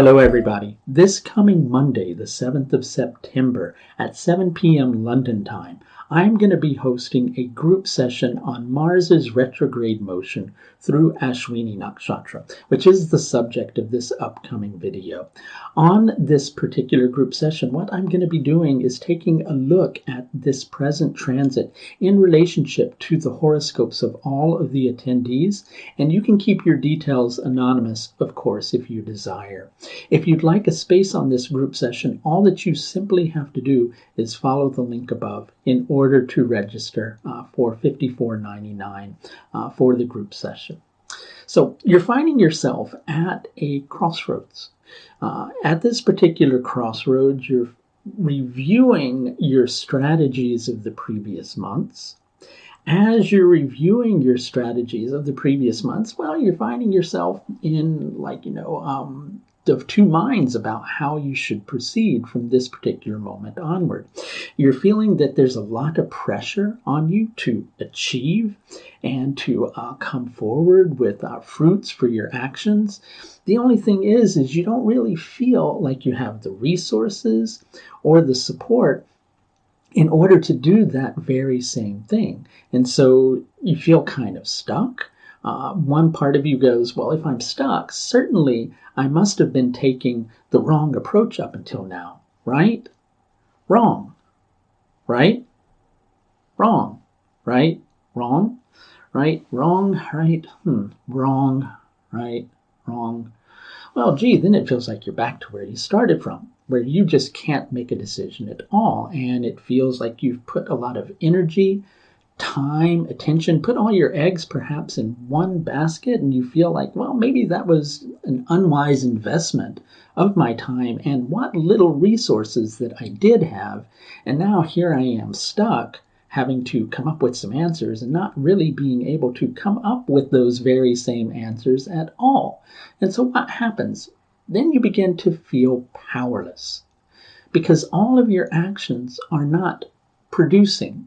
Hello everybody. This coming Monday, the 7th of September at 7 p.m. London time, I'm going to be hosting a group session on Mars's retrograde motion through Ashwini Nakshatra, which is the subject of this upcoming video. On this particular group session, what I'm going to be doing is taking a look at this present transit in relationship to the horoscopes of all of the attendees, and you can keep your details anonymous, of course, if you desire. If you'd like a space on this group session, all that you simply have to do is follow the link above in order to register for $54.99 for the group session. So you're finding yourself at a crossroads. At this particular crossroads, you're reviewing your strategies of the previous months. As you're reviewing your strategies of the previous months, well, you're finding yourself in of two minds about how you should proceed from this particular moment onward. You're feeling that there's a lot of pressure on you to achieve and to come forward with fruits for your actions. The only thing is you don't really feel like you have the resources or the support in order to do that very same thing. And so you feel kind of stuck. One part of you goes, well, if I'm stuck, certainly I must have been taking the wrong approach up until now, right? Wrong, right? Wrong, right? Wrong, right? Wrong, right? Wrong, right? Wrong. Well, gee, then it feels like you're back to where you started from, where you just can't make a decision at all, and it feels like you've put a lot of energy, time, attention, put all your eggs perhaps in one basket, and you feel like, well, maybe that was an unwise investment of my time and what little resources that I did have, and now here I am stuck having to come up with some answers and not really being able to come up with those very same answers at all. And so what happens? Then you begin to feel powerless because all of your actions are not producing.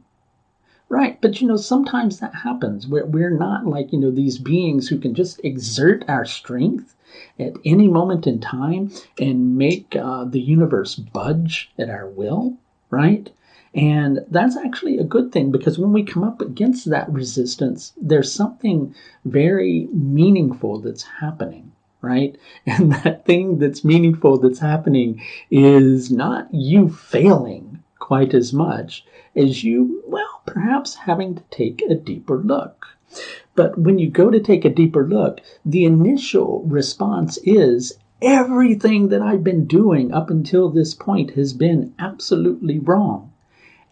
Right, but sometimes that happens. We're not like, these beings who can just exert our strength at any moment in time and make the universe budge at our will, right? And that's actually a good thing because when we come up against that resistance, there's something very meaningful that's happening, right? And that thing that's meaningful that's happening is not you failing quite as much as you, well, perhaps having to take a deeper look. But when you go to take a deeper look, the initial response is everything that I've been doing up until this point has been absolutely wrong.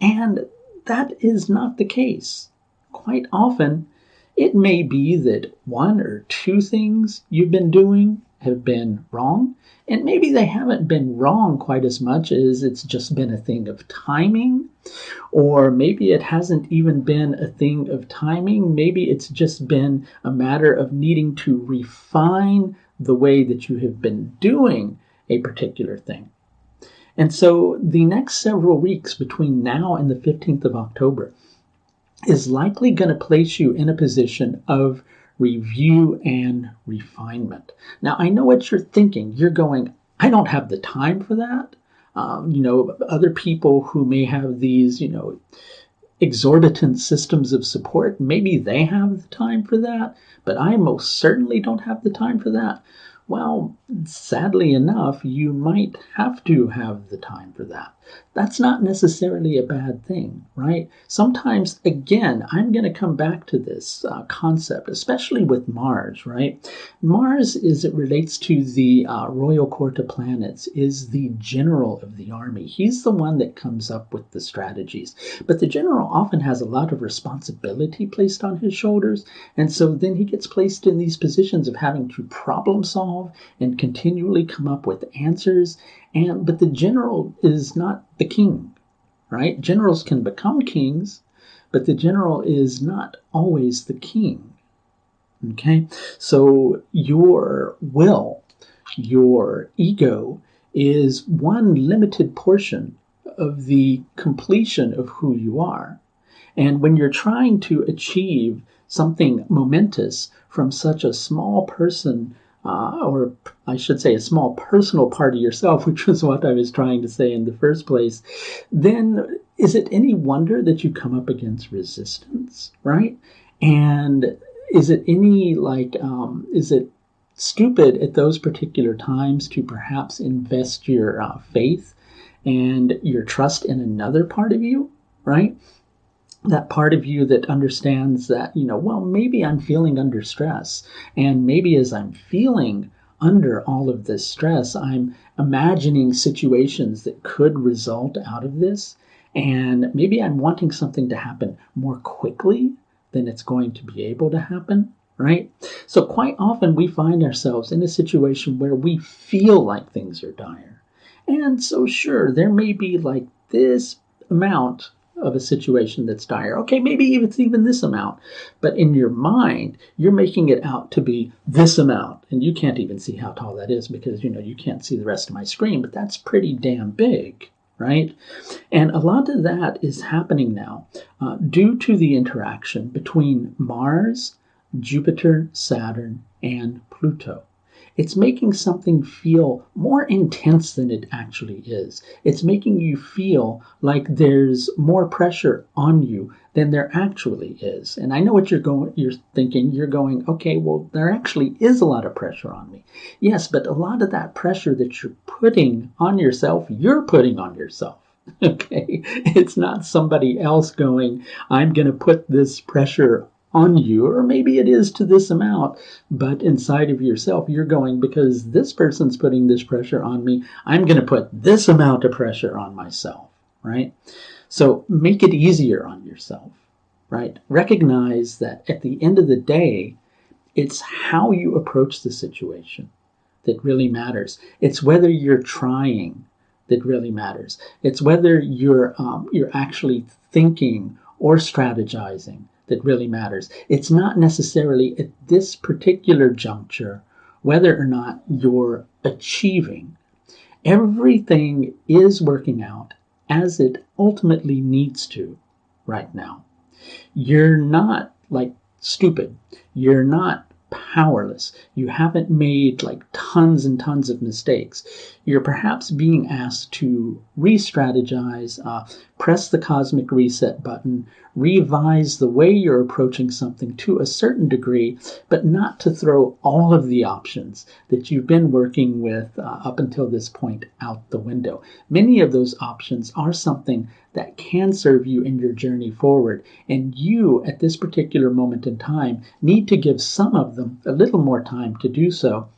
And that is not the case. Quite often, it may be that one or two things you've been doing have been wrong, and maybe they haven't been wrong quite as much as it's just been a thing of timing, or maybe it hasn't even been a thing of timing. Maybe it's just been a matter of needing to refine the way that you have been doing a particular thing. And so the next several weeks between now and the 15th of October is likely going to place you in a position of review and refinement. Now, I know what you're thinking. You're going, I don't have the time for that. Other people who may have these, exorbitant systems of support, maybe they have the time for that, but I most certainly don't have the time for that. Well, sadly enough, you might have to have the time for that. That's not necessarily a bad thing, right? Sometimes, again, I'm going to come back to this concept, especially with Mars, right? Mars, as it relates to the royal court of planets, is the general of the army. He's the one that comes up with the strategies. But the general often has a lot of responsibility placed on his shoulders, and so then he gets placed in these positions of having to problem solve and continually come up with answers. But the general is not the king, right? Generals can become kings, but the general is not always the king. Okay? So your will, your ego, is one limited portion of the completion of who you are. And when you're trying to achieve something momentous from such a small person or I should say a small personal part of yourself, which was what I was trying to say in the first place, then is it any wonder that you come up against resistance, right? And is it is it stupid at those particular times to perhaps invest your faith and your trust in another part of you, right? That part of you that understands that, well, maybe I'm feeling under stress. And maybe as I'm feeling under all of this stress, I'm imagining situations that could result out of this. And maybe I'm wanting something to happen more quickly than it's going to be able to happen, right? So quite often we find ourselves in a situation where we feel like things are dire. And so sure, there may be like this amount of a situation that's dire. Okay, maybe it's even this amount. But in your mind, you're making it out to be this amount. And you can't even see how tall that is because, you can't see the rest of my screen, but that's pretty damn big, right? And a lot of that is happening now due to the interaction between Mars, Jupiter, Saturn, and Pluto. It's making something feel more intense than it actually is. It's making you feel like there's more pressure on you than there actually is. And I know what you're thinking. You're going, okay, well, there actually is a lot of pressure on me. Yes, but a lot of that pressure that you're putting on yourself, you're putting on yourself. Okay, it's not somebody else going, I'm going to put this pressure on you, or maybe it is to this amount, but inside of yourself, you're going, because this person's putting this pressure on me, I'm going to put this amount of pressure on myself, right? So make it easier on yourself, right? Recognize that at the end of the day, it's how you approach the situation that really matters. It's whether you're trying that really matters. It's whether you're actually thinking or strategizing that really matters. It's not necessarily at this particular juncture whether or not you're achieving. Everything is working out as it ultimately needs to right now. You're not like stupid. You're not powerless. You haven't made like tons and tons of mistakes. You're perhaps being asked to re-strategize, press the cosmic reset button, revise the way you're approaching something to a certain degree, but not to throw all of the options that you've been working with up until this point out the window. Many of those options are something that can serve you in your journey forward, and you, at this particular moment in time, need to give some of them a little more time to do so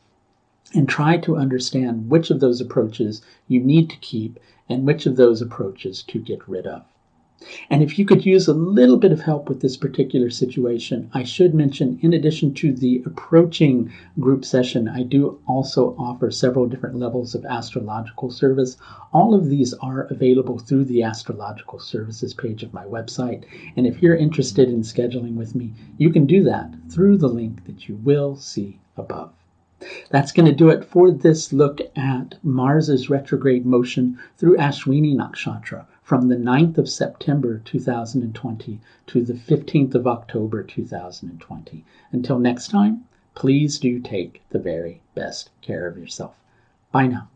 and try to understand which of those approaches you need to keep and which of those approaches to get rid of. And if you could use a little bit of help with this particular situation, I should mention, in addition to the approaching group session, I do also offer several different levels of astrological service. All of these are available through the astrological services page of my website. And if you're interested in scheduling with me, you can do that through the link that you will see above. That's going to do it for this look at Mars's retrograde motion through Ashwini Nakshatra from the 9th of September 2020 to the 15th of October 2020. Until next time, please do take the very best care of yourself. Bye now.